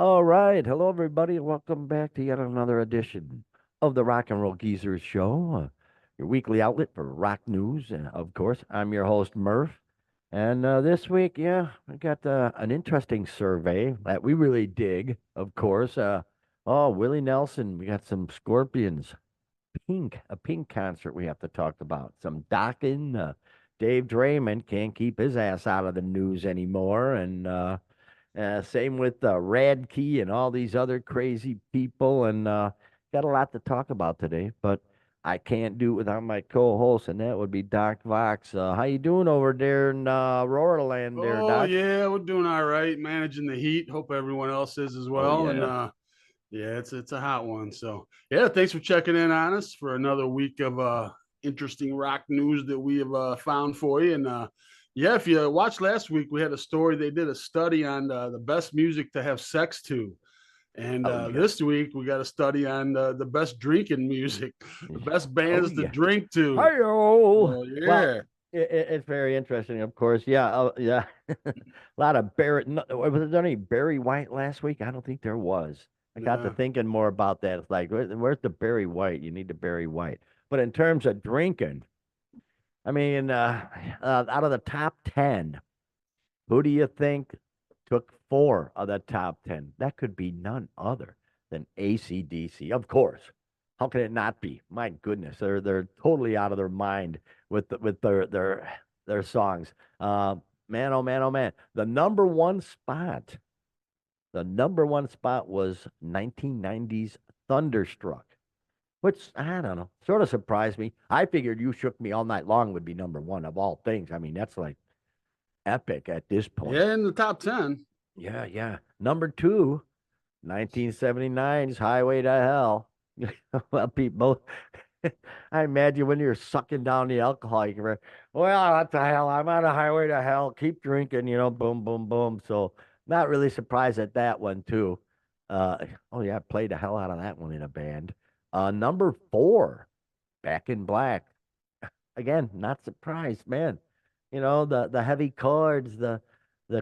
All right. Hello, everybody. Welcome back to yet another edition of the Rock and Roll Geezers Show, your weekly outlet for rock news. And of course, I'm your host, Murph. And this week, we got an interesting survey that we really dig, of course. Willie Nelson, we got some Scorpions, a Pink concert we have to talk about, some Dokken, Dave Draymond can't keep his ass out of the news anymore. And, same with Radkey and all these other crazy people, and got a lot to talk about today. But I can't do it without my co-host, and that would be Doc Vox. How you doing over there in Roarland, there, Oh Doc? yeah, we're doing all right, managing the heat. Hope everyone else is as Oh well. And yeah. yeah, it's a hot one. So yeah, thanks for checking in on us for another week of interesting rock news that we have found for you. And yeah, if you watched last week, we had a story. They did a study on the best music to have sex to. And Oh yeah. this week we got a study on the best drinking music, the best Oh bands to yeah. drink to. Hi-yo. So Well, yeah, it's very interesting, of course. Yeah, yeah. A lot of Barry. No, was there any Barry White last week? I don't think there was. I got to yeah. thinking more about that. It's like, where's the Barry White? You need the Barry White. But in terms of drinking, I mean, out of the top 10, who do you think took four of the top 10? That could be none other than AC/DC, of course. How can it not be? My goodness, they're totally out of their mind with their songs. Man, oh man, oh man. The number one spot was 1990s Thunderstruck, which I don't know, sort of surprised me. I figured You Shook Me All Night Long would be number one of all things. I mean, that's like epic at this point. Yeah, in the top 10. Yeah, yeah. Number two, 1979's Highway to Hell. Well, people, I imagine when you're sucking down the alcohol, you can, well, what the hell? I'm on a highway to hell. Keep drinking, boom, boom, boom. So, not really surprised at that one, too. Uh, oh, yeah, I played the hell out of that one in a band. Number four, Back in Black. Again, not surprised, man. The heavy chords, the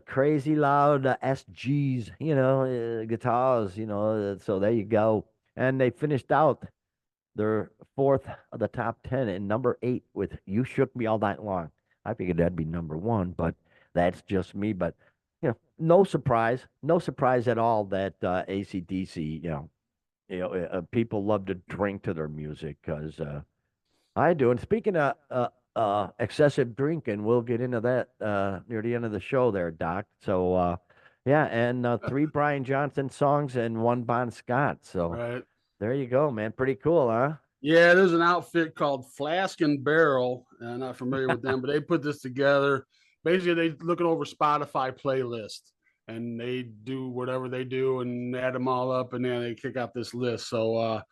crazy loud SGs, guitars, so there you go. And they finished out their fourth of the top 10 and number eight with You Shook Me All Night Long. I figured that'd be number one, but that's just me. But, no surprise at all that AC/DC, people love to drink to their music because I do. And speaking of excessive drinking, we'll get into that near the end of the show there, Doc. So, yeah, and three Brian Johnson songs and one Bon Scott. So Right. there you go, man. Pretty cool, huh? Yeah, there's an outfit called Flask and Barrel. I'm not familiar with them, but they put this together. Basically, they looking over Spotify playlist and they do whatever they do and add them all up, and then they kick out this list. So,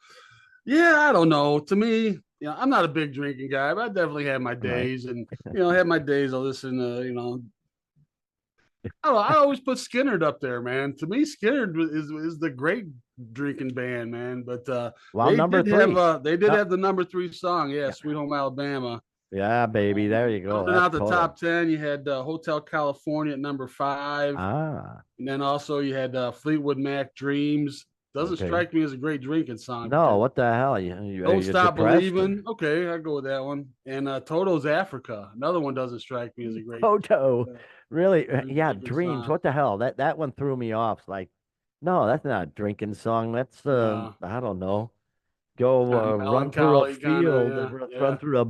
yeah, I don't know. To me, I'm not a big drinking guy, but I definitely have my Right. days, and have my days. I listen to I don't know, I always put Skinner up there, man. To me, Skinner is the great drinking band, man. But Well, number three. they did Uh, have the number three song, yeah, yeah, Sweet Home Alabama. yeah, baby. There you go. Rounding That's out the total. top 10, you had Hotel California at number five, Ah, and then also you had Fleetwood Mac Dreams. Doesn't okay. strike me as a great drinking song, but No, then what the hell? Don't You're Stop depressed? Believing. Okay, I go with that one. And Toto's Africa. Another one doesn't strike me as a great Toto. uh, Really? Yeah, drinking Dreams. song. What the hell? That one threw me off. Like, no, that's not a drinking song. That's No, I don't know. Go kind of run through a melancholy, kind of, field, yeah, run yeah. through a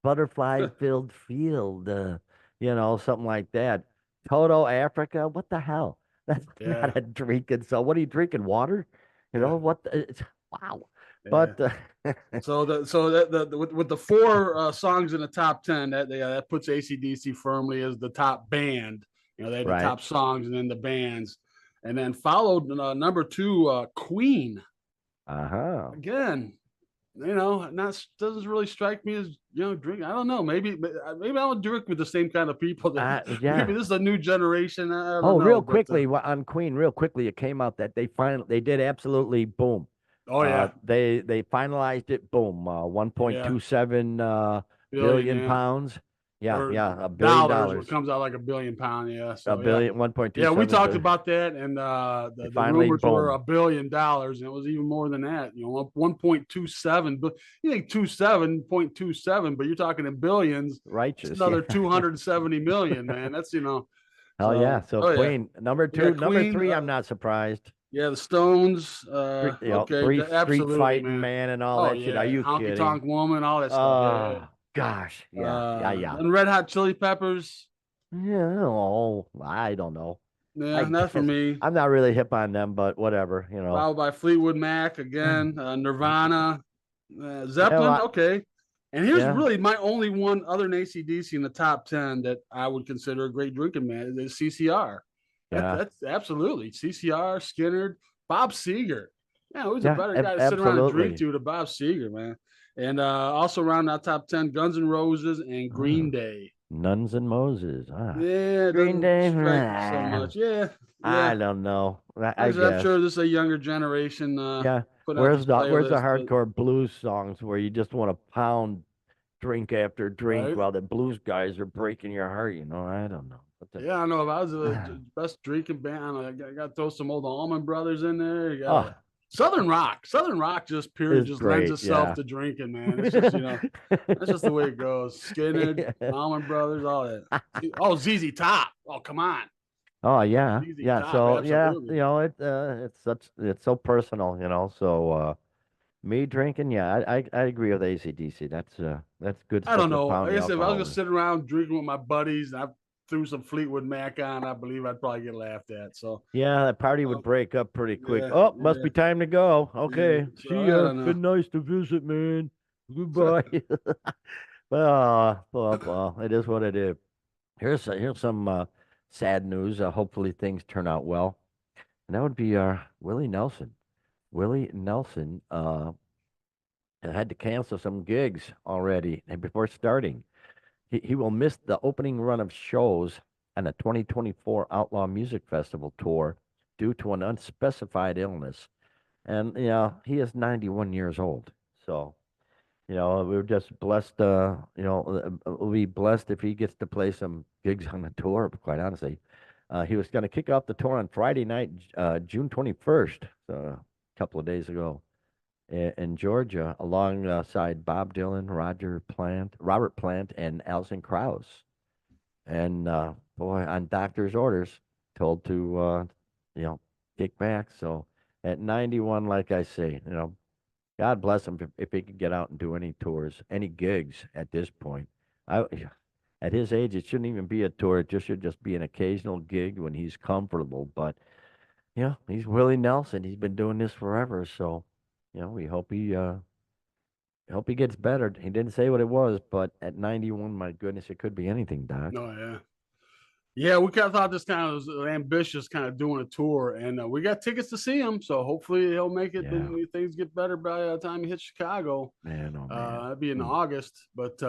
butterfly filled field, something like that. Toto Africa. What the hell? That's Yeah, not a drinking song. What are you drinking? Water? yeah, Wow. yeah. But So with the four songs in the top 10, that puts ACDC firmly as the top band. They had the right. top songs and then the bands, and then followed number two, Queen. Uh-huh. Again, not doesn't really strike me as drink. I don't know. Maybe I would drink with the same kind of people that maybe Yeah. this is a new generation. I don't Oh, know, real but quickly on Queen, real quickly, it came out that they did absolutely boom. oh yeah, They finalized it. Boom. yeah, 1.27 billion, billion yeah, pounds. Yeah, or yeah, $1 billion, dollars, what comes out like £1 billion. Yeah. a So yeah. billion, one point two Yeah, we seven talked billion. about that, and It the finally, rumors were boom, $1 billion, and it was even more than that. 1.27. But you think 27.27, but you're talking in billions. It's righteous. another Yeah. 270 million, man. That's Hell yeah. So So oh yeah, Queen, number we two, got number Queen. three. I'm not surprised. Yeah, the Stones. Okay, Street absolutely, fighting man. man and all Oh that shit. Are yeah, you Honky kidding? Tonk Woman, all that stuff. Yeah, yeah. Oh gosh, yeah. And Red Hot Chili Peppers. Yeah, oh, I don't know. I Yeah, not for guess me. I'm not really hip on them, but whatever, you know. Followed by Fleetwood Mac again, Nirvana, Yeah, Zeppelin. Okay, and here's yeah, really my only one other than AC/DC in the top 10 that I would consider a great drinking man is CCR. yeah, That's absolutely CCR, Skinner, Bob Seger. Yeah, who's a yeah, better guy to sit around and drink absolutely. to Bob Seger, man. And also around that top 10, Guns N' Roses and Green Oh, Day. Nuns and Moses. Yeah, it Green doesn't Day. strike me so much. Yeah, I yeah. don't know. I I'm guess. sure this is a younger generation Yeah. putting out these Where's the playlists, but hardcore blues songs where you just want to pound drink after drink right. while the blues guys are breaking your heart? I don't know. Yeah, I know. If I was the best drinking band, I got to throw some old Allman Brothers in there. You got Oh, to Southern Rock. Southern Rock just period it's just lends great. itself Yeah. to drinking, man. It's just that's just the way it goes. Skinner, Yeah. Allman Brothers, all that. Oh, ZZ Top. Oh, come on, Oh yeah, ZZ yeah. Top. So yeah, Absolutely. it's so personal, So me drinking, yeah, I agree with ACDC. That's good I stuff don't to know. pound Like the I said, if I was alcohol gonna with. sit around drinking with my buddies, and I threw some Fleetwood Mac on, I believe I'd probably get laughed at. So, Yeah, that party would um, break up pretty quick. yeah, Oh, must yeah, be time to go. yeah. Okay, So see I ya. don't know. Been nice to visit, man. Goodbye. Well, it is what it is. Here's some sad news. Hopefully things turn out well, and that would be Willie Nelson. Willie Nelson had to cancel some gigs already and before starting. He will miss the opening run of shows on the 2024 Outlaw Music Festival tour due to an unspecified illness. And, he is 91 years old. So, we're just blessed, we'll be blessed if he gets to play some gigs on the tour, quite honestly. He was going to kick off the tour on Friday night, June 21st, so a couple of days ago in Georgia, alongside Bob Dylan, Robert Plant, and Alison Krauss. And boy, on doctor's orders, told to kick back. So at 91, like I say, God bless him if he could get out and do any tours, any gigs at this point. I At his age, it shouldn't even be a tour. It just should just be an occasional gig when he's comfortable. But he's Willie Nelson. He's been doing this forever. So we hope he gets better. He didn't say what it was, but at 91, my goodness, it could be anything, Doc. Oh yeah. Yeah, we kind of thought this kind of was ambitious, kind of doing a tour, and we got tickets to see him. So hopefully he'll make it. Yeah, When things get better by the time he hits Chicago. man, oh man. That'd be in Mm. August. But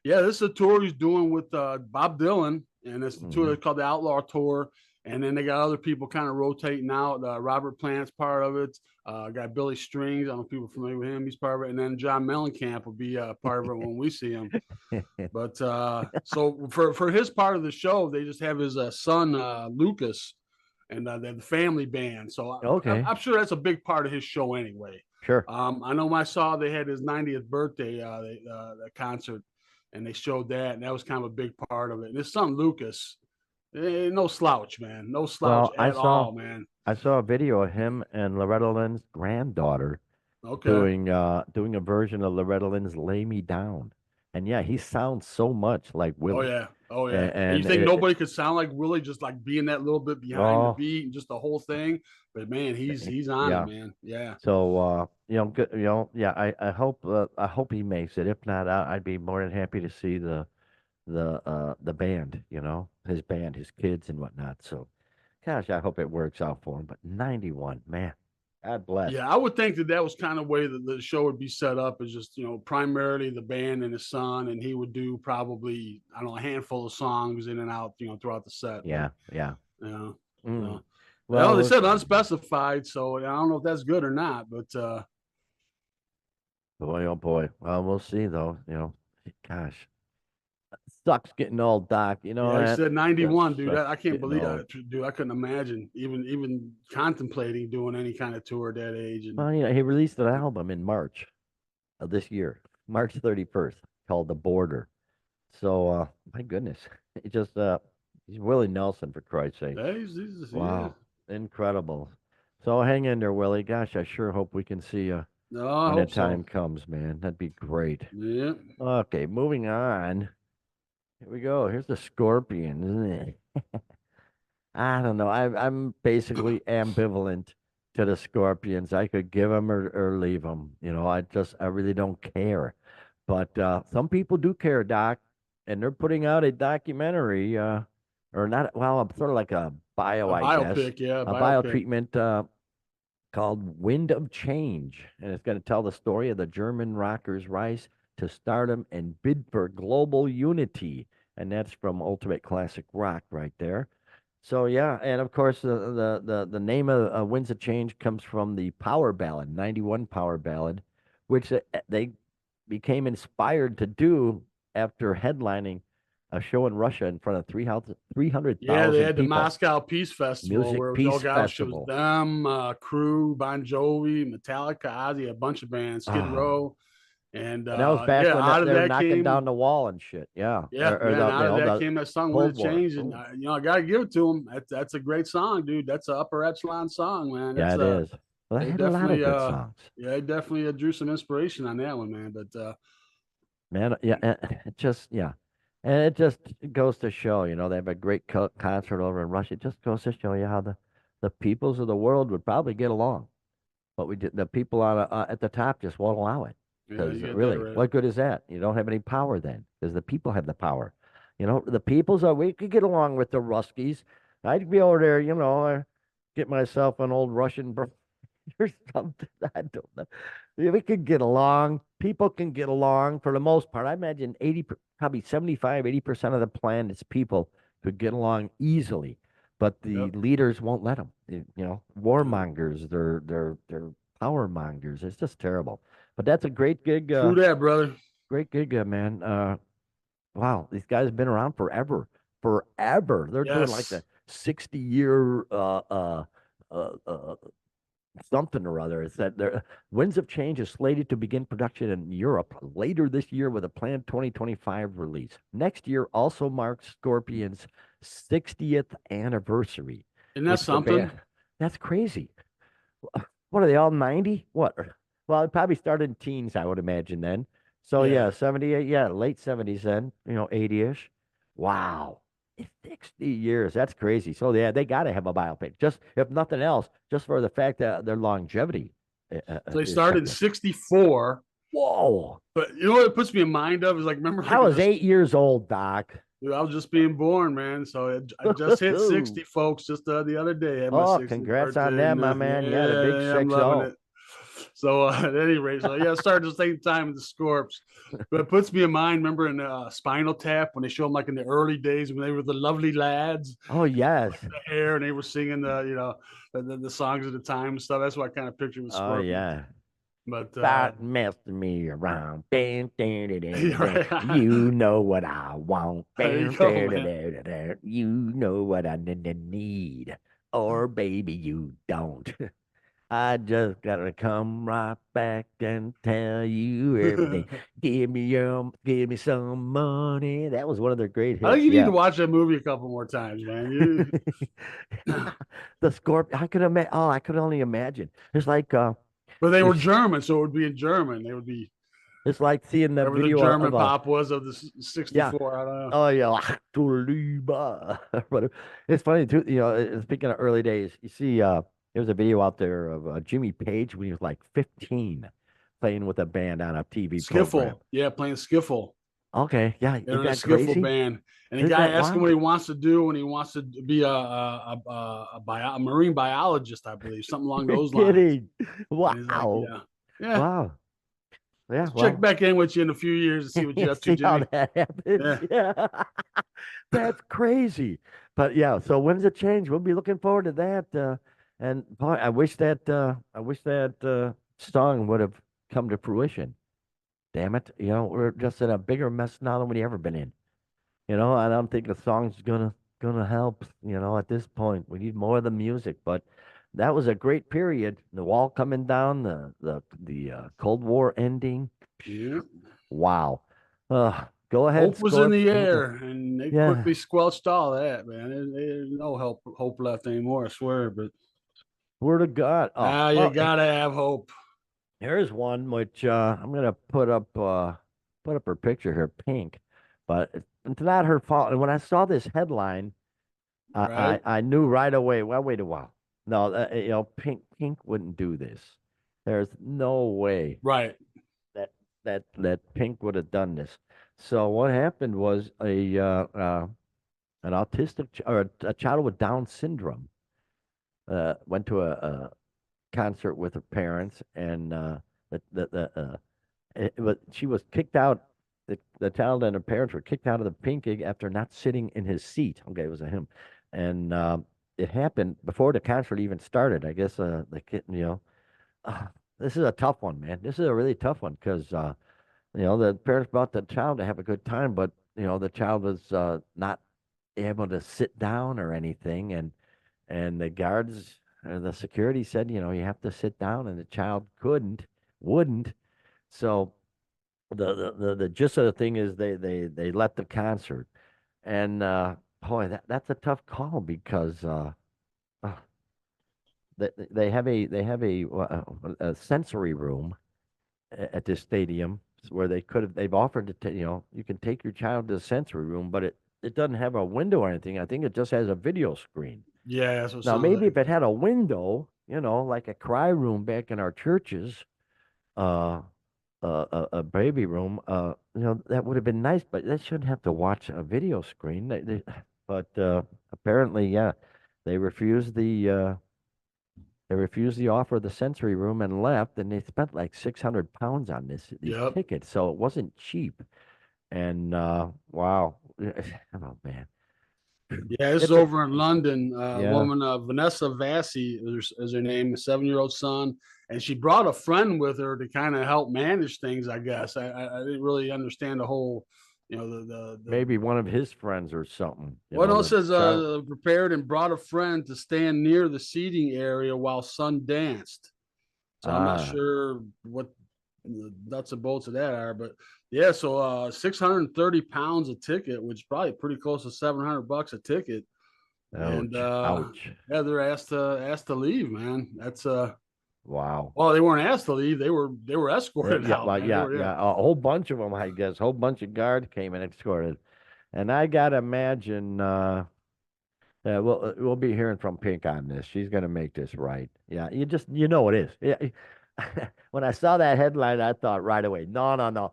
yeah, this is a tour he's doing with Bob Dylan, and it's the tour Hmm. that's called the Outlaw Tour. And then they got other people kind of rotating out. Robert Plant's part of it. Got Billy Strings. I don't know if people are familiar with him. He's part of it. And then John Mellencamp will be part of it when we see him. But so for his part of the show, they just have his son Lucas, and the family band. So Okay, I'm sure that's a big part of his show anyway. sure. I know when I saw they had his 90th birthday the concert, and they showed that, and that was kind of a big part of it. And his son Lucas, no slouch, man, no slouch Well, at all, man. I saw a video of him and Loretta Lynn's granddaughter Okay. doing a version of Loretta Lynn's "Lay Me Down," and yeah, he sounds so much like Oh Willie. yeah, oh yeah. And you And think nobody could sound like Willie, just like being that little bit behind the oh, beat and just the whole thing? But man, he's on it, yeah. man. Yeah. So good, yeah. I hope he makes it. If not, I'd be more than happy to see the band. His band, his kids and whatnot. So, gosh, I hope it works out for him. But 91, man, God bless. Yeah, I would think that was kind of way that the show would be set up, is just primarily the band and his son, and he would do probably, I don't know, a handful of songs in and out throughout the set. But Yeah, yeah. you know, Mm. so well, Well, they we'll said see. unspecified, so I don't know if that's good or not. But Boy, oh boy. Well, we'll see though. Gosh, Sucks getting old, Doc. You know Yeah, he that said just 91, dude. sucks I can't getting believe old. that, dude. I couldn't imagine even contemplating doing any kind of tour at that age. And Well, you know, he released an album in March of this year, March 31st, called The Border. So, my goodness, he just he's Willie Nelson for Christ's sake. yeah, he is. Wow, incredible. So hang in there, Willie. Gosh, I sure hope we can see you No, I when that hope so. time comes, man. That'd be great. Yeah. Okay, moving on. Here we go. Here's the Scorpions. I don't know. I'm basically ambivalent to the Scorpions. I could give them or leave them. You know, I really don't care. But some people do care, Doc, and they're putting out a documentary, or not. Well, sort of like a bio, A I guess, biopic, yeah, a a bio biopic. treatment called Wind of Change, and it's going to tell the story of the German rockers' rise to stardom and bid for global unity. And that's from Ultimate Classic Rock right there. So yeah, and of course the name of Winds of Change comes from the power ballad, 91 power ballad, which they became inspired to do after headlining a show in Russia in front of Yeah, they 300,000 had the people. Moscow Peace Festival Music where it was all Peace gauche. It was Festival. them, Crew, Bon Jovi, Metallica, Ozzy, a bunch of bands, Skid Oh, Row, and and that was back yeah, when out of they're that knocking down came the wall and shit. Yeah, yeah, or yeah, and out of that the came that song "When Cold It War. Changed," and Ooh. I gotta give it to them. That's a great song, dude. That's an upper echelon song, man. Yeah, That's it is. Well, they they had a lot of definitely good songs. yeah, they definitely drew some inspiration on that one, man. But Man, yeah, it just yeah, and it just goes to show, you know, they have a great concert over in Russia. It just goes to show you how the peoples of the world would probably get along, but we did, the people on at the top just won't allow it. yeah, Because you get that really, right. what good is that? You don't have any power then, because the people have the power. You know, the peoples are. We could get along with the Ruskies. I'd be over there, you know, get myself an old Russian or something. I don't know. Yeah, we could get along. People can get along for the most part. I imagine probably 75, 80% of the planet's people could get along easily, but the Yep. leaders won't let them. You know, warmongers, they're power mongers. It's just terrible. But that's a True that, brother. great gig, man. Wow, these guys have been around forever, forever. They're doing like Yes. the 60-year something or other. It's that their Winds of Change is slated to begin production in Europe later this year with a planned 2025 release. Next year also marks Scorpion's 60th anniversary, Isn't that which the band. something? That's crazy. What are they all 90? What? Well, it probably started in teens, I would imagine then. So Yeah. yeah, 78, yeah, late 70s then, you know, 80-ish. Wow. It's 60 years. That's crazy. So yeah, they got to have a biopic. Just if nothing else, just for the fact that their longevity So they is started in something. '64. Whoa. But you know what it puts me in mind of is like, remember, I like was 8 years old, Doc. dude, I was just being born, man. So I just hit 60, folks, just the other day. I had my Oh, 60th congrats on birthday, that, and my man. Yeah, the big yeah, I'm 6 loving 0. it. So at any rate, so yeah, I started the same time with the Scorps. But it puts me in mind, remember in Spinal Tap when they show them like in the early days when they were the lovely lads, Oh, yes. the hair, and they were singing the songs at the time and stuff. That's what I kind of pictured with Oh, Scorpions. yeah. But Start messing me around. Bam, dun, dun, dun, dun. right. You know what I want. There you Bam, go, dun, dun, man. dun, dun, dun. You know what I need. Or baby, you don't. I just gotta come right back and tell you everything. Give me some money. That was one of their great I think hits. you need to Yeah. watch that movie a couple more times, man. You, The Scorpion. I could imagine. Oh, I could only imagine. but they were It's German, so it would be in German. They would be it's like seeing the whatever the video of German a pop was of the yeah. '64. I don't know. Oh yeah, Tuliba. Whatever. It's funny too. You know, speaking of early days, you see, there's a video out there of Jimmy Page when he was like 15, playing with a band on a TV program. Skiffle, yeah, playing skiffle. Okay, yeah, They're is in a that skiffle crazy? band, and the Is guy that asks him wild? what he wants to do, and he wants to be a marine biologist, I believe, something along You're those lines. kidding? And he's like, Wow, yeah, yeah. wow, yeah. Let's check Well, back in with you in a few years and see what you're up to, see how Jimmy. that happens. Yeah. Yeah, that's crazy. But yeah, so when's it change? We'll be looking forward to that. And boy, I wish that song would have come to fruition. Damn it. You know, we're just in a bigger mess now than we've ever been in. I don't think a song's gonna help. At this point, we need more of the music. But that was a great period. The wall coming down, the Cold War ending. Yeah. Wow. Go ahead, Hope was in Scorp. the Give me the air, and they yeah. quickly squelched all that, man. There's no hope left anymore, I swear. But Word of God. Oh, you well, gotta have hope. here's one which I'm gonna put up her picture here, Pink. But it's not her fault. And when I saw this headline, I Right, I, I knew right away. Well, wait a while. No, Pink wouldn't do this. There's no way right. that that Pink would have done this. So what happened was an autistic or a child with Down syndrome went to a concert with her parents, and she was kicked out. The child and her parents were kicked out of the pink gig after not sitting in his seat. Okay, it was a him, and it happened before the concert even started. I guess the kid, uh, this is a tough one, man. This is a really tough one because the parents brought the child to have a good time, but the child was not able to sit down or anything, and the guards or the security said, you have to sit down, and the child wouldn't. So the gist of the thing is they left the concert, and boy, that's a tough call because uh, they have a sensory room at this stadium where they've offered to you can take your child to the sensory room, but it doesn't have a window or anything. I think it just has a video screen. Yeah, that's what it Now sounds maybe like. if it had a window, like a cry room back in our churches, uh, a baby room, that would have been nice, but they shouldn't have to watch a video screen. But apparently, yeah, they refused the offer of the sensory room and left, and they spent like 600 pounds on these Yep. tickets, so it wasn't cheap. And wow, oh man, Yeah, this is it's a over in London. yeah, Woman, Vanessa Vassie is her name, a 7-year-old son, and she brought a friend with her to kind of help manage things. I guess I didn't really understand the whole, the maybe one of his friends or something. what else The says child. prepared and brought a friend to stand near the seating area while son danced. So I'm not Ah, sure what the nuts and bolts of that are, but yeah, so 630 pounds a ticket, which is probably pretty close to 700 bucks a ticket. And ouch, ouch. yeah, they're asked to leave, man. That's Wow. well, they weren't asked to leave. They were escorted Yeah, out, well, man. They yeah, were, yeah. yeah. A whole bunch of them, I guess. A whole bunch of guards came and escorted. And I gotta imagine, we'll be hearing from Pink on this. She's gonna make this right. Yeah, you know it is. Yeah. When I saw that headline, I thought right away, no, no, no.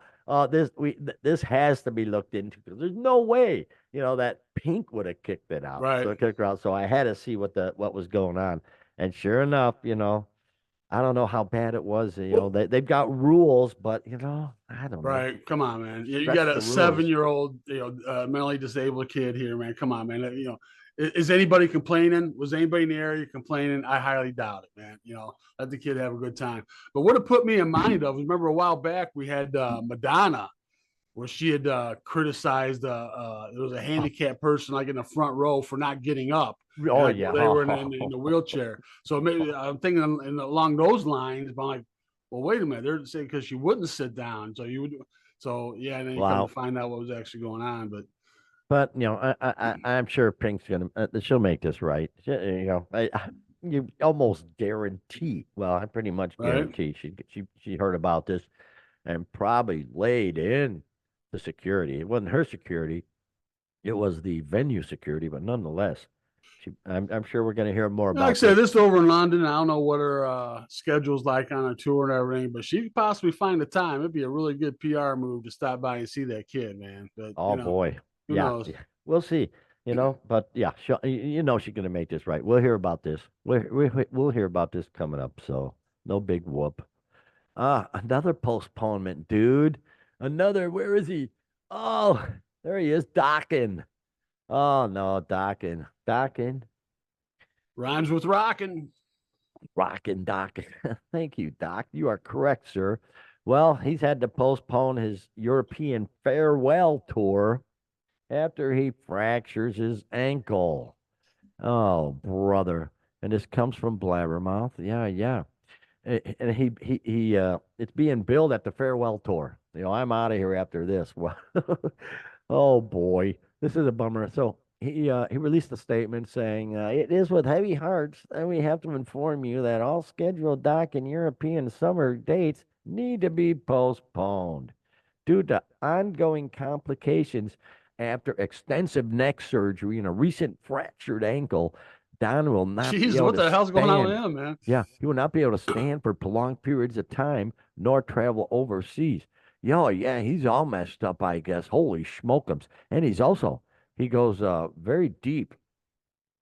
This has to be looked into because there's no way, that Pink would have kicked it out. Right. So kicked her out. So I had to see what was going on. And sure enough, I don't know how bad it was. Well, They've got rules, but I don't know. right. Come on, man. You Stretch got a the rules. 7-year-old, mentally disabled kid here, man. Come on, man. Is anybody complaining? Was anybody in the area complaining? I highly doubt it, man. Let the kid have a good time. But what it put me in mind of, remember a while back we had Madonna, where she had criticized there was a Oh, handicapped person like in the front row for not getting up, and oh like yeah. they were in the wheelchair. So maybe I'm thinking along those lines, but I'm like, well, wait a minute, they're saying because she wouldn't sit down, so you would. So yeah, and then you come to Wow. find out what was actually going on. But But I'm sure Pink's gonna. She'll make this right. You almost guarantee. Well, I pretty much right, guarantee she heard about this and probably laid in the security. It wasn't her security. It was the venue security, but nonetheless, I'm sure we're gonna hear more like I about said, this. this is over in London. I don't know what her schedule's like on her tour and everything, but she could possibly find the time. It'd be a really good PR move to stop by and see that kid, man. But Oh boy. who Yeah, knows? yeah. We'll see. But yeah, she's gonna make this right. We'll hear about this. We'll hear about this coming up. So no big whoop. Another postponement, dude. Another. Where is he? Oh, there he is, docking. Oh no, docking, Rhymes with rocking. docking. Thank you, Doc. You are correct, sir. Well, he's had to postpone his European farewell tour after he fractures his ankle. Oh, brother. And this comes from Blabbermouth. Yeah, yeah. And it's being billed at the farewell tour. I'm out of here after this. Well, oh boy, this is a bummer. So he released a statement saying, "It is with heavy hearts that we have to inform you that all scheduled dock and European summer dates need to be postponed due to ongoing complications after extensive neck surgery and a recent fractured ankle. Don will not be Jeez, able what to the hell's going on with stand. him, man? Yeah, he will not be able to stand for prolonged periods of time nor travel overseas. Yo, yeah, he's all messed up, I guess. Holy smokums. And he goes very deep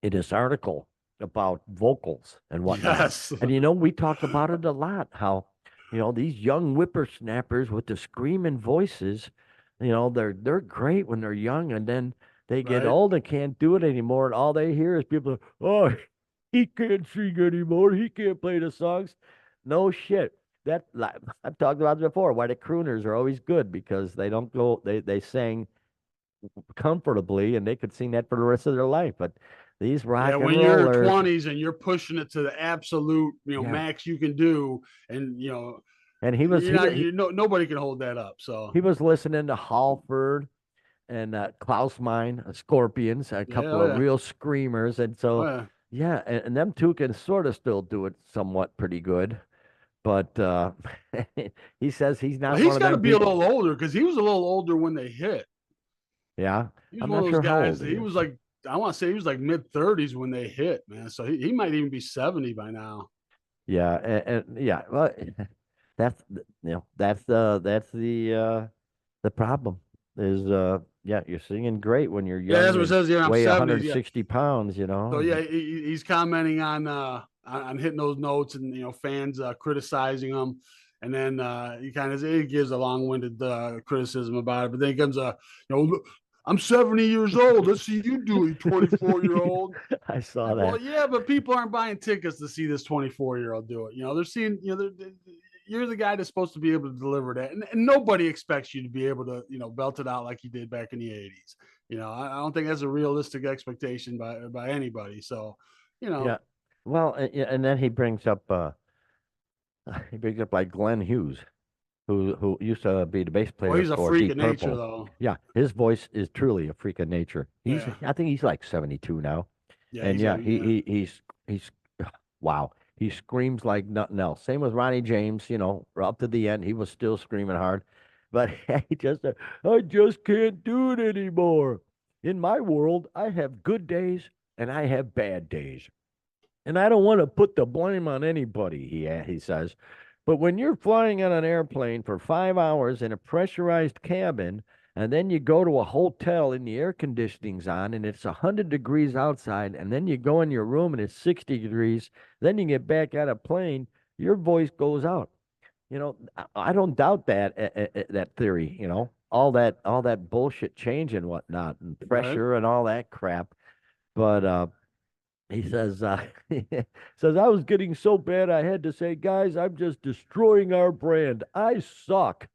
in this article about vocals and whatnot. Yes. And we talked about it a lot, how, these young whippersnappers with the screaming voices, they're great when they're young, and then they get Right. old and can't do it anymore, and all they hear is people, oh, he can't sing anymore, he can't play the songs. No shit. That like, I've talked about this before. Why the crooners are always good because they don't go. They sang comfortably, and they could sing that for the rest of their life. But these Yeah, rock and when you're rollers, 20s and you're pushing it to the absolute, yeah. max you can do, and And you're not, nobody can hold that up. So he was listening to Halford and Klaus Meine, Scorpions, a yeah, couple oh of yeah, real screamers, and oh so yeah. yeah, and them two can sort of still do it somewhat pretty good. But he says he's Well, not one he's of got to them be a people. little older because he was a little older when they hit. Yeah, He was I'm one of not those sure how guys. old he He is. was like, I want to say he was like mid 30s when they hit, man. So he might even be 70 by now. Yeah, and yeah, well, that's the problem is yeah, you're singing great when you're Yeah, that's young what it and says here. I'm weigh 70s. Yeah. 160 pounds, So yeah, and he's commenting on hitting those notes and fans criticizing him, and then he gives a long-winded criticism about it. But then he comes look, I'm 70 years old. Let's see you do it, 24-year-old. I saw Like, well, that. yeah, but people aren't buying tickets to see this 24-year-old do it. They're seeing you're the guy that's supposed to be able to deliver that, and nobody expects you to be able to belt it out like you did back in the 80s. I don't think that's a realistic expectation by anybody. So, Yeah. Well, yeah, and then he brings up like Glenn Hughes, who used to be the bass well, player he's a for freak of Deep nature, Purple. though. Yeah, his voice is truly a freak of nature. Yeah, I think he's like 72 now. yeah, And he's yeah, got yeah. he's wow. He screams like nothing else. Same with Ronnie James, up to the end, he was still screaming hard. But I just can't do it anymore. In my world, I have good days and I have bad days. And I don't want to put the blame on anybody, he says. But when you're flying on an airplane for 5 hours in a pressurized cabin, and then you go to a hotel and the air conditioning's on and it's 100 degrees outside, and then you go in your room and it's 60 degrees, then you get back on a plane, your voice goes out. I don't doubt that theory, all that bullshit change and whatnot and Right. pressure and all that crap. But he says, he says, I was getting so bad I had to say, guys, I'm just destroying our brand. I suck.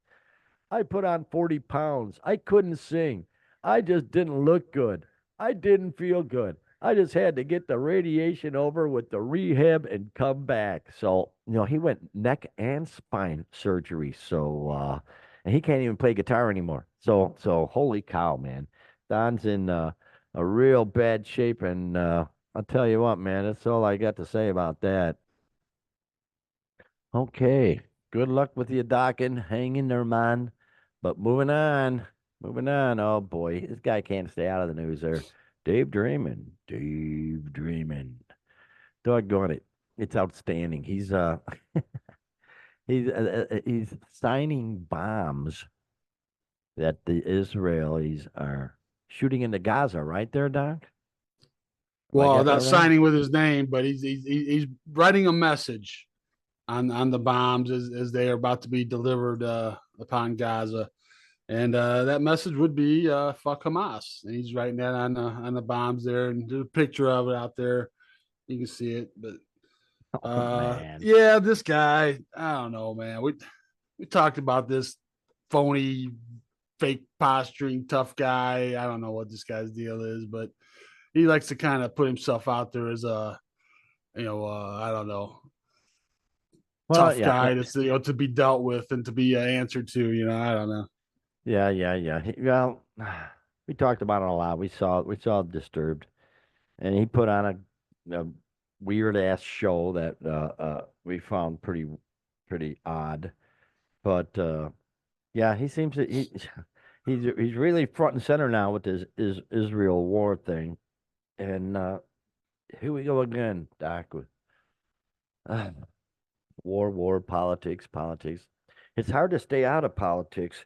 I put on 40 pounds. I couldn't sing. I just didn't look good. I didn't feel good. I just had to get the radiation over with the rehab and come back. So, he went neck and spine surgery. So, and he can't even play guitar anymore. So holy cow, man. Don's in a real bad shape. And I'll tell you what, man, that's all I got to say about that. Okay. Good luck with your docking. Hang in there, man. But moving on. Moving on. Oh boy. This guy can't stay out of the news there. Dave Draymond. Dave Draymond. Doggone it. It's outstanding. He's signing bombs that the Israelis are shooting into Gaza, right there, Doc? Have I Well, got that not right? signing with his name, but he's writing a message on the bombs as they are about to be delivered upon Gaza. And that message would be "fuck Hamas." And he's writing that on the bombs there, and there's a picture of it out there. You can see it, but Oh man. yeah, this guy, I don't know, man. We talked about this phony fake posturing tough guy. I don't know what this guy's deal is, but he likes to kind of put himself out there as a, I don't know, Well, tough yeah, guy that's, to be dealt with and to be answered to. I don't know. yeah. Well, we talked about it a lot. We saw Disturbed, and he put on a weird ass show that we found pretty odd. But yeah, he seems to he's really front and center now with his Israel war thing. And here we go again, Doc, with uh, war, politics. It's hard to stay out of politics,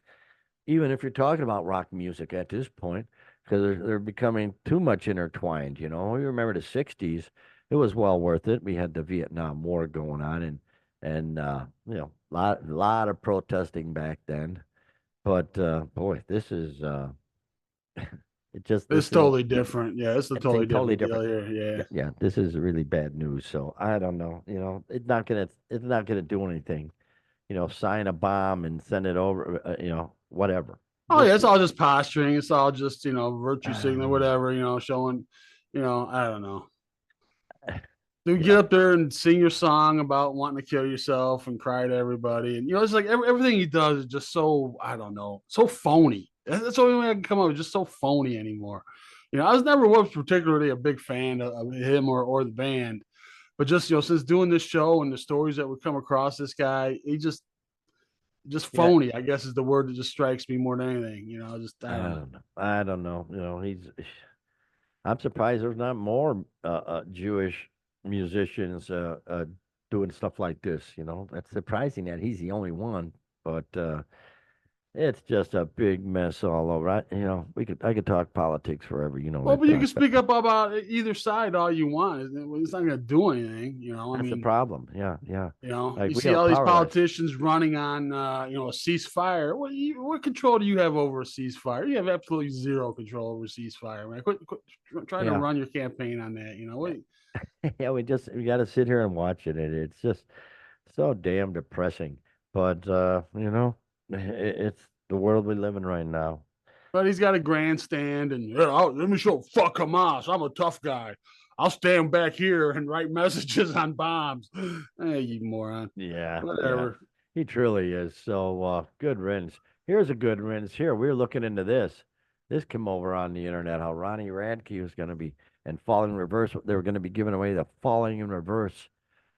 even if you're talking about rock music at this point, because they're becoming too much intertwined. You remember the '60s; it was well worth it. We had the Vietnam War going on, and lot of protesting back then. But boy, this is it just It's this is totally different. Yeah, it's a it's a totally totally different deal different. here. Yeah. Yeah, this is really bad news. So I don't know. It's not gonna do anything. Sign a bomb and send it over. Whatever. Oh yeah, Just it's all just posturing. It's all just virtue signal, um, whatever. Showing. I don't know. You get yeah, up there and sing your song about wanting to kill yourself and cry to everybody, and it's like everything he does is just so, I don't know, so phony. That's the only way I can come up with, just so phony anymore. I was particularly a big fan of him or the band, but just since doing this show and the stories that would come across this guy, he just yeah. phony, I guess, is the word that just strikes me more than anything. Just I I don't know. don't know. I don't know. He's. I'm surprised there's not more Jewish musicians doing stuff like this. That's surprising that he's the only one. But it's just a big mess all over. I could talk politics forever. Well, That, but you can Doc. But speak up about either side all you want. It's not going to do anything. I that's the mean, problem. Yeah, yeah. you Like we see are all these powerless. politicians running on, a ceasefire. What control do you have over a ceasefire? You have absolutely zero control over a ceasefire, man. Quit trying to Yeah. run your campaign on that. Yeah, we got to sit here and watch it, and it's just so damn depressing. But it's the world we live in right now. But he's got a grandstand, and yeah, let me show fuck Hamas. I'm a tough guy. I'll stand back here and write messages on bombs. Hey, you moron. Yeah, yeah, Whatever. he truly is. So good riddance. Here's a good riddance. Here, we were looking into this. This came over on the internet. How Ronnie Radke was going to be and falling in reverse. They were going to be giving away the falling in reverse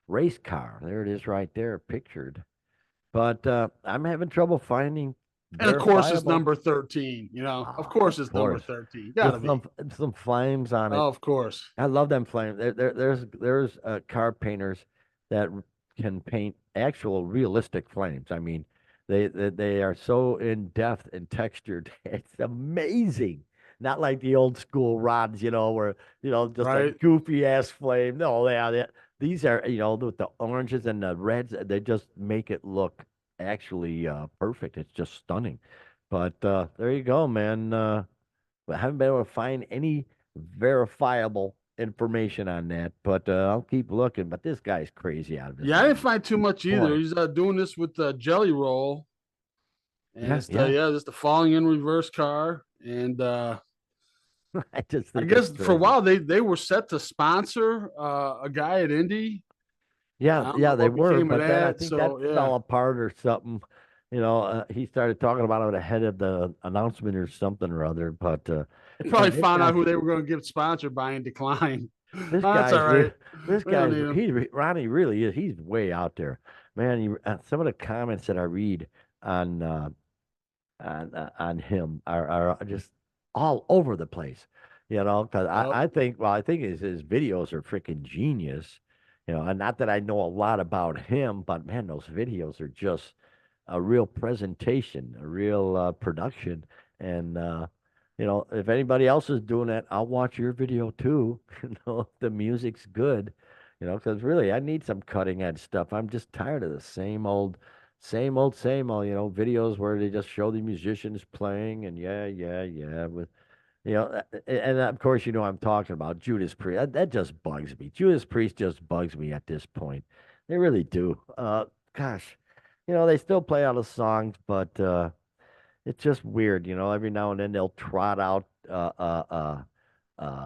race car. There it is, right there, pictured. But I'm having trouble finding And of course, it's verifiable. number 13. Of Oh, course, of it's number course, 13. Gotta with be. some flames on it. Oh, of course. I love them flames. There's car painters that can paint actual realistic flames. I mean, they are so in depth and textured. It's amazing. Not like the old school rods, where just a Right? goofy ass flame. No, these are with the oranges and the reds. They just make it look actually perfect. It's just stunning. But there you go, man. I haven't been able to find any verifiable information on that, but I'll keep looking. But this guy's crazy out of his Yeah, I didn't mind. find too much either. Boy, He's doing this with the Jelly Roll, and yeah, yeah. it's the falling in reverse car. And I just I think it's guess for a crazy. while they were set to sponsor a guy at Indy. Yeah, I don't know yeah, they what were, became of but then I that. think that So yeah, fell apart or something. He started talking about it ahead of the announcement or something or other. But they man, probably this found out guy, who they were going to get sponsored by and declined. this That's all guy's real. right. This We don't guy's need him. Ronnie really is. He's way out there, man. Some of the comments that I read on on him are just all over the place. Because Yep. I think his videos are freaking genius. And not that I know a lot about him, but man, those videos are just a real presentation, a real production. And if anybody else is doing that, I'll watch your video too. If the music's good. Because really, I need some cutting edge stuff. I'm just tired of the same old, videos where they just show the musicians playing and yeah, with and of course I'm talking about Judas Priest. That just bugs me. Judas Priest just bugs me at this point. They really do. Gosh, they still play all the songs, but it's just weird, every now and then they'll trot out uh oh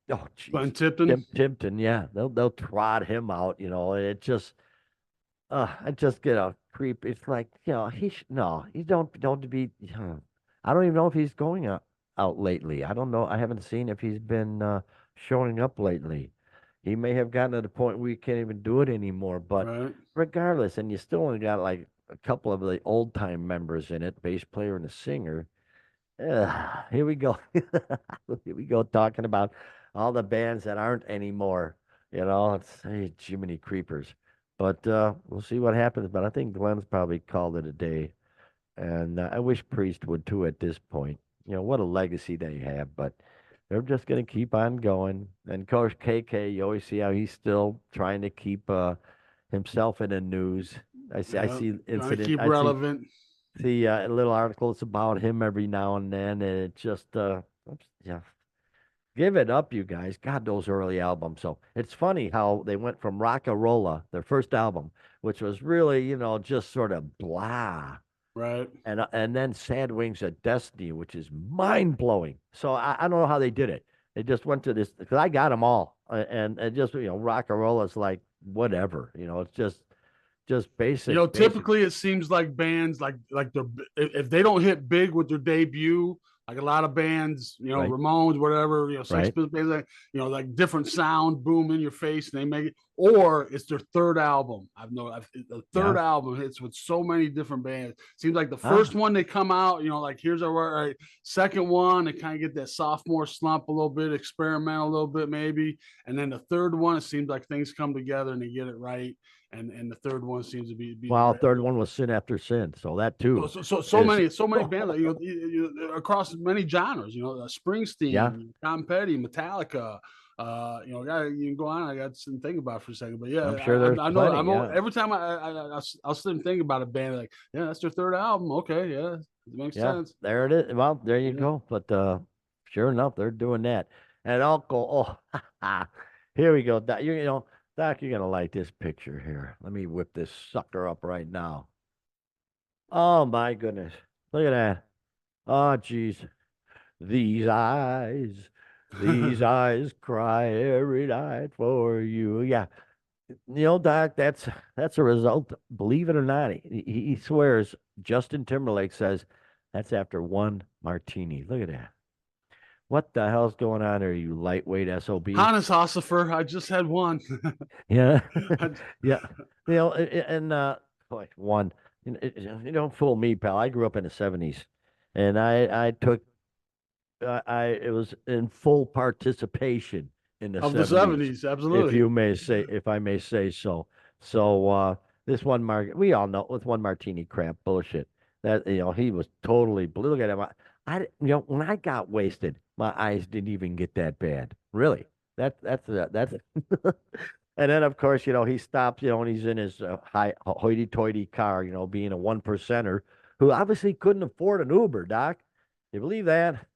jeez. Glenn Tipton, Timpton, yeah. They'll trot him out, and it just I just get a creep. It's like, no, he don't be. I don't even know if he's going out lately. I don't know. I haven't seen if he's been showing up lately. He may have gotten to the point where you can't even do it anymore. But right? regardless, and you still only got like a couple of the old time members in it, bass player and a singer. Here we go. Here we go talking about all the bands that aren't anymore. It's hey, Jiminy Creepers. But we'll see what happens. But I think Glenn's probably called it a day. And I wish Priest would too at this point. What a legacy they have. But they're just going to keep on going. And of course, KK, you always see how he's still trying to keep himself in the news. I Yeah, see trying to incident. keep I relevant. see little articles about him every now and then, and it just yeah, give it up, you guys. God, those early albums. So it's funny how they went from Rock-a-Rolla, their first album, which was really just sort of blah, Right. and then Sad Wings of Destiny, which is mind blowing. So I don't know how they did it. They just went to this because I got them all, and just Rock-a-Rolla is like whatever. It's just basic, Typically it seems like bands like they're if they don't hit big with their debut, like a lot of bands, right, Ramones, whatever, Sex right. Pistols, like different sound, boom in your face, and they make it. Or it's their third album. The third Yeah. album hits with so many different bands. Seems like the Ah, first one they come out, like here's our right. Second one, they kind of get that sophomore slump a little bit, experiment a little bit maybe, and then the third one, it seems like things come together and they get it right, and the third one seems to be well, third one was Sin After Sin, so that so too so so, so is many so many bands like, across many genres. yeah. Springsteen, Tom Petty, Metallica. You can go on. I got to think about it for a second, but yeah, I'm sure there's I know. plenty. Yeah, Every time I'll sit and think about a band like, yeah, that's their third album. Okay, yeah, it makes yeah. sense. There it is. Well, there you Yeah. go. But sure enough, they're doing that. And Uncle, here we go. Doc, Doc, you're gonna like this picture here. Let me whip this sucker up right now. Oh my goodness, look at that. Oh geez, these eyes, these eyes cry every night for you. Yeah, Doc, that's a result. Believe it or not, he swears. Justin Timberlake says that's after one martini. Look at that. What the hell's going on there, you lightweight SOB? Hannes Hossifer, I just had one. Yeah, I, yeah. And boy, one. You don't fool me, pal. I grew up in the '70s, and I took I it was in full participation in the of the '70s, '70s, absolutely. if I may say so. So this one we all know with one martini crap bullshit. That he was totally blue. Look at him. When I got wasted, my eyes didn't even get that bad. Really. That's And then of course, he stops, and he's in his high hoity-toity car, being a one percenter who obviously couldn't afford an Uber, Doc. You believe that?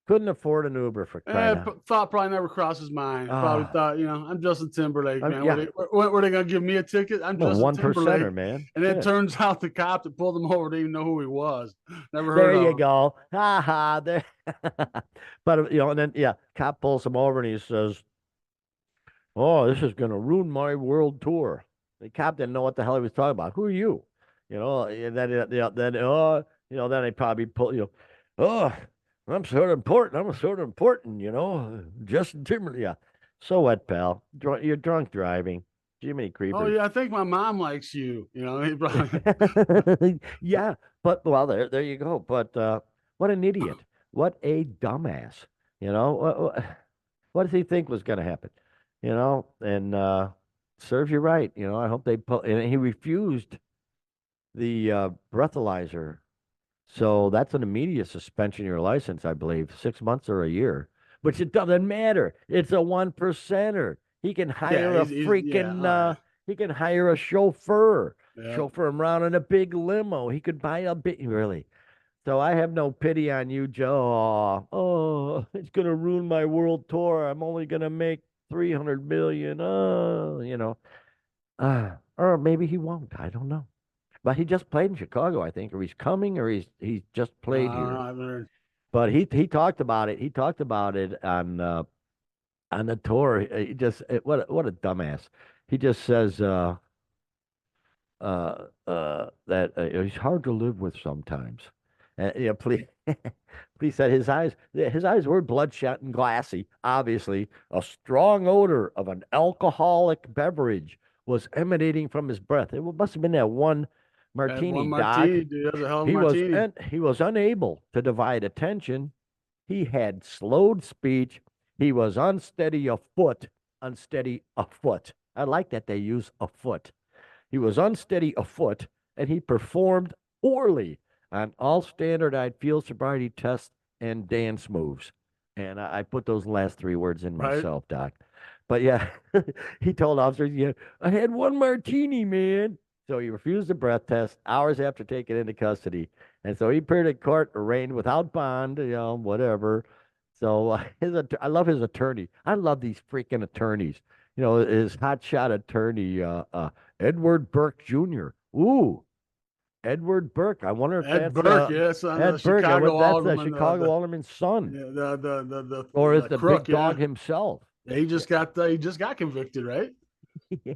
Couldn't afford an Uber for crying out. Thought probably never crossed his mind. Probably Ah, thought, I'm Justin Timberlake, man. yeah, Were they gonna give me a ticket? I'm well, Justin one Timberlake. percenter, man. And then it Shit. turns out the cop that pulled him over didn't even know who he was. Never heard There of you him. go. Ha ha. There. But and then yeah, cop pulls him over and he says, "Oh, this is gonna ruin my world tour." The cop didn't know what the hell he was talking about. Who are you? And then they probably pull oh, I'm sort of important. I'm sort of important. Justin Timberlake. Yeah. So what, pal? You're drunk driving. Jiminy Oh Creepers. yeah, I think my mom likes you. He probably Yeah, but well, there you go. But what an idiot! What a dumbass! What does he think was going to happen? And serves you right. I hope they put. And he refused the breathalyzer, so that's an immediate suspension of your license, I believe, 6 months or a year. Which it doesn't matter. It's a one percenter. He can yeah, hire a yeah, freaking oh yeah. he can hire a chauffeur, Yeah. chauffeur him around in a big limo. He could buy a bit really. So I have no pity on you, Joe. Oh, it's gonna ruin my world tour. I'm only gonna make 300 million. Or maybe he won't. I don't know. but he just played in Chicago, I think, or he's coming, or he's just played I don't know. here. I haven't heard. But he talked about it. He talked about it on the tour. He just what a dumbass. He just says that he's hard to live with sometimes. Please, please said his eyes were bloodshot and glassy. Obviously, a strong odor of an alcoholic beverage was emanating from his breath. It must have been that one That one martini, Doc. martini, dude. That was a hell of a martini. He was unable to divide attention. He had slowed speech. He was unsteady afoot. I like that they use afoot. He was unsteady afoot, and he performed poorly on all standardized field sobriety tests and dance moves. And I put those last three words in Right. myself, Doc. But yeah, he told officers, yeah, I had one martini, man. So he refused the breath test hours after taken into custody. And so he appeared in court, arraigned without bond, whatever. So I love his attorney. I love these freaking attorneys. His hotshot attorney, Edward Burke Jr. Ooh, Edward Burke. I wonder if Ed that's Burke, yes, on the Ed Burke. I Chicago wonder if that's the Alderman, Chicago Alderman's son, yeah, or is the the crook, big dog yeah. himself? Yeah, he just got convicted, right? Yeah.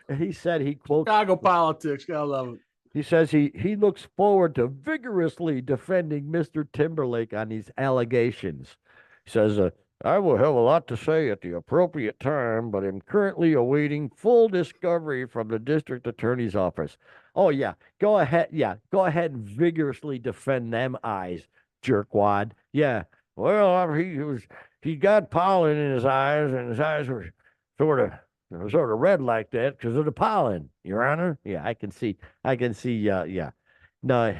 And he said he quotes. Chicago politics, gotta love it. He says he looks forward to vigorously defending Mr. Timberlake on these allegations. He says, I will have a lot to say at the appropriate time, but am currently awaiting full discovery from the district attorney's office. Oh, yeah. Go ahead. Yeah. Go ahead and vigorously defend them eyes, jerkwad. Yeah. Well, he got pollen in his eyes, and his eyes were sort of red like that because of the pollen, Your Honor. Yeah, I can see. Yeah, no,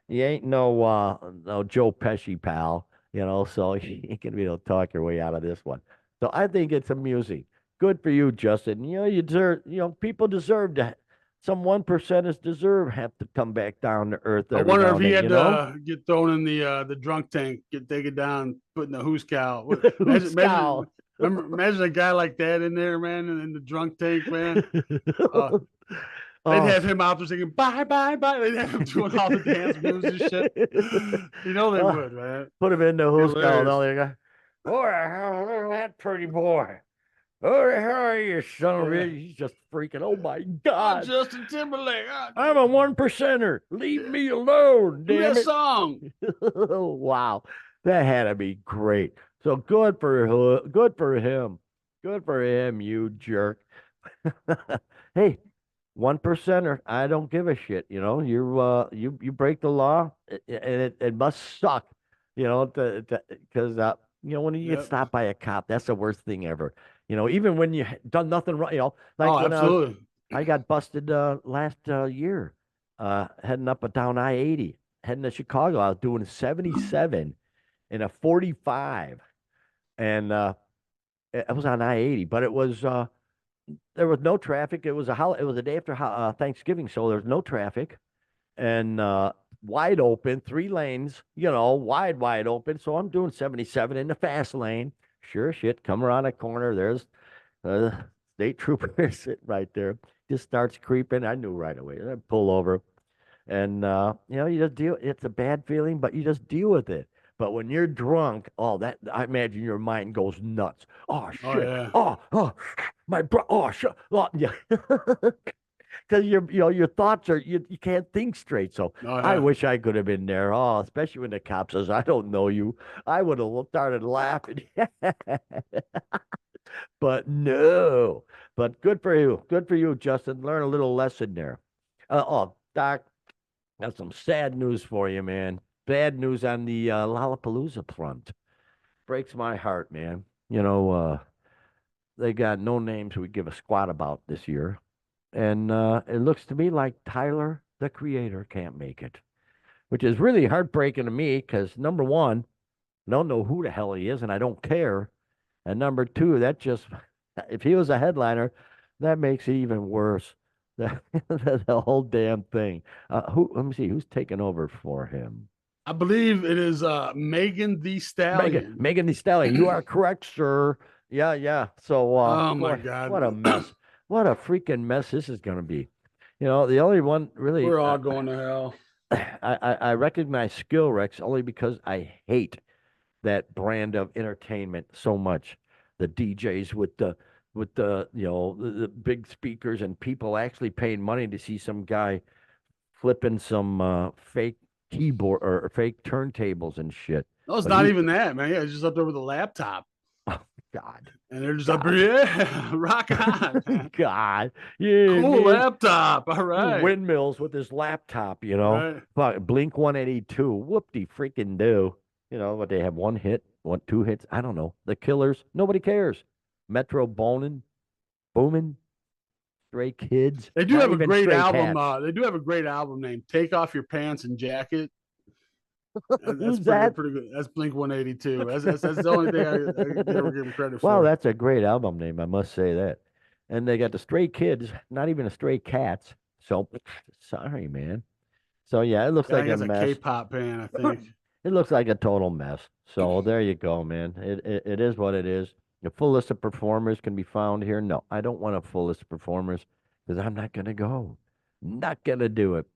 you ain't no Joe Pesci, pal. So you ain't gonna be able to talk your way out of this one. So I think it's amusing. Good for you, Justin. You deserve. People deserve to. Some 1%ers deserve have to come back down to earth I every wonder now if and he then. had to get thrown in the drunk tank, get taken down, put in the who's cow. Who's cow? Imagine a guy like that in there, man, in the drunk tank, man. Uh, they'd Oh, have him out there singing "Bye, bye, bye." They'd have him doing all the dance moves and shit. They oh, would, man. put him in the who's cow. Hilarious. Now they go, boy, look at that pretty boy. Oh, the hell are you, son of a Yeah. bitch? He's just freaking. Oh my Oh, God. Justin Timberlake. I'm a 1%er. Leave me alone, Do damn that it. song. Wow. That had to be great. So good for good for him. Good for him, you jerk. Hey, 1%er. I don't give a shit. You break the law, and it must suck. Because when you get Yep. stopped by a cop, that's the worst thing ever. Even when you done nothing wrong. Like Oh, when absolutely. I got busted last year, heading up and down I-80, heading to Chicago. I was doing 77 in a 45, and it was on I-80, but it was there was no traffic. It was it was a day after Thanksgiving, so there was no traffic and wide open, 3 lanes, wide open. So I'm doing 77 in the fast lane. Sure shit, come around a corner. There's the state trooper sitting right there. Just starts creeping. I knew right away. I pull over, and you just deal. It's a bad feeling, but you just deal with it. But when you're drunk, that I imagine your mind goes nuts. Oh Oh shit! yeah. Oh, my bro. Oh shit! Oh, yeah. Because your thoughts are you can't think straight. So Oh I yeah. wish I could have been there. Oh, especially when the cop says, "I don't know you," I would have started laughing. But no. But good for you, Justin. Learn a little lesson there. Doc, got some sad news for you, man. Bad news on the Lollapalooza front. Breaks my heart, man. They got no names we give a squat about this year. And it looks to me like Tyler, the creator, can't make it, which is really heartbreaking to me because number one, I don't know who the hell he is and I don't care. And number two, that just, if he was a headliner, that makes it even worse. The whole damn thing. Let me see, who's taking over for him? I believe it is Megan the Stallion. Megan Thee Stallion. You are correct, sir. Yeah, yeah. So, Oh my boy, God. what a mess. What a freaking mess this is going to be. The only one really We're all going to hell. I recognize Skill Rex only because I hate that brand of entertainment so much. The DJs with the big speakers and people actually paying money to see some guy flipping some fake keyboard or fake turntables and shit. No, it's But not he, even that, man. Yeah, he's just up there with a laptop. oh God, And they're just up God, here, yeah, rock on, man. God, yeah, Cool man. laptop. All Do right. windmills with his laptop, Right. Fuck, Blink 182, whoop-de freaking do. But they have one hit, two hits. I don't know. The Killers, nobody cares. Metro booming, Stray Kids, They do not have a even great Stray album. Cats. They do have a great album named "Take Off Your Pants and Jacket." That's Who's that? pretty good. That's Blink 182. That's the only thing I ever give them credit Well, for. that's a great album name, I must say that. And they got the Stray Kids, not even a Stray Cats. So sorry, man. So yeah, it looks I like think a it's a mess. K-pop band. I think. It looks like a total mess. So there you go, man. It is what it is. The full list of performers can be found here. No, I don't want a full list of performers because I'm not gonna go. Not gonna do it.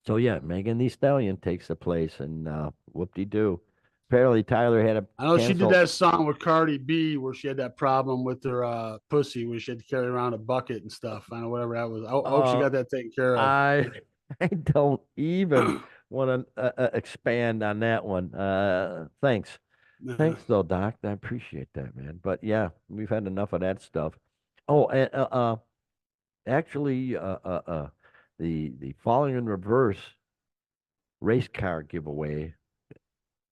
So yeah, Megan Thee Stallion takes the place, and whoop-de-doo. Apparently, Tyler had to I know she did cancel. that song with Cardi B where she had that problem with her pussy, where she had to carry around a bucket and stuff. I don't know whatever that was. I hope she Uh, got that taken care of. I I don't even want to expand on that one. Thanks though, Doc. I appreciate that, man. But yeah, we've had enough of that stuff. Oh, and actually, the Falling in Reverse race car giveaway.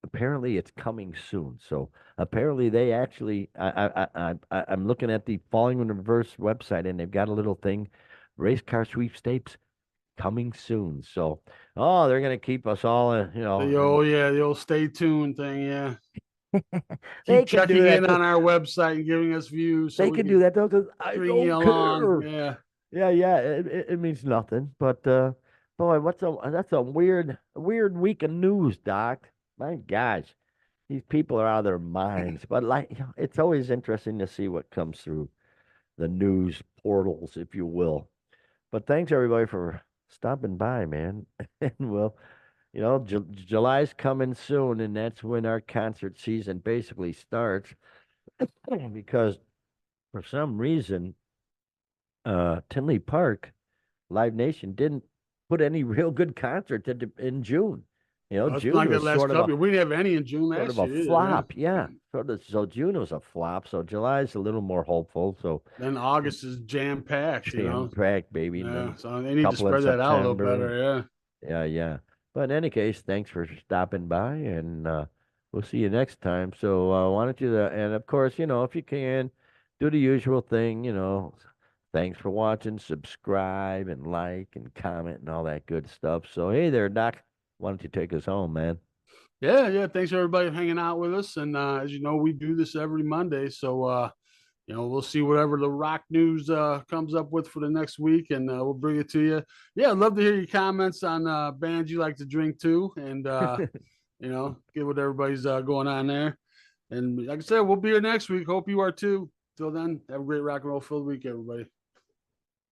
Apparently, it's coming soon. So apparently, they actually, I'm looking at the Falling in Reverse website, and they've got a little thing, race car sweepstakes coming soon. So, oh, they're gonna keep us all, Oh yeah, the old stay tuned thing. Yeah, they keep can do checking that. in on our website and giving us views so They we can do can that though, because I string you don't along. care. Yeah. Yeah, yeah, it means nothing. But boy, that's a weird week of news, Doc. My gosh, these people are out of their minds. But like, it's always interesting to see what comes through the news portals, if you will. But thanks everybody for stopping by, man. And well, July's coming soon, and that's when our concert season basically starts. Because for some reason, Tinley Park Live Nation didn't put any real good concerts in June. Well, it's June like was that last sort of couple. We didn't have any in June last a year either. Yeah. flop. Yeah, so June was a flop. So July's a little more hopeful. So Then August is jam packed. jam packed, baby, and Yeah. then So they a need to couple in spread that out a little September. better. Yeah. Yeah, yeah. But in any case, thanks for stopping by, and we'll see you next time. So why don't you, and of course, if you can, do the usual thing, thanks for watching, subscribe, and like, and comment, and all that good stuff. So, hey there, Doc. Why don't you take us home, man? Yeah. Yeah. Thanks everybody for hanging out with us. And as you know, we do this every Monday. So we'll see whatever the rock news comes up with for the next week, and we'll bring it to you. Yeah, I'd love to hear your comments on bands you like to drink too, and get what everybody's going on there. And like I said, we'll be here next week. Hope you are too. Till then, have a great rock and roll filled week, everybody.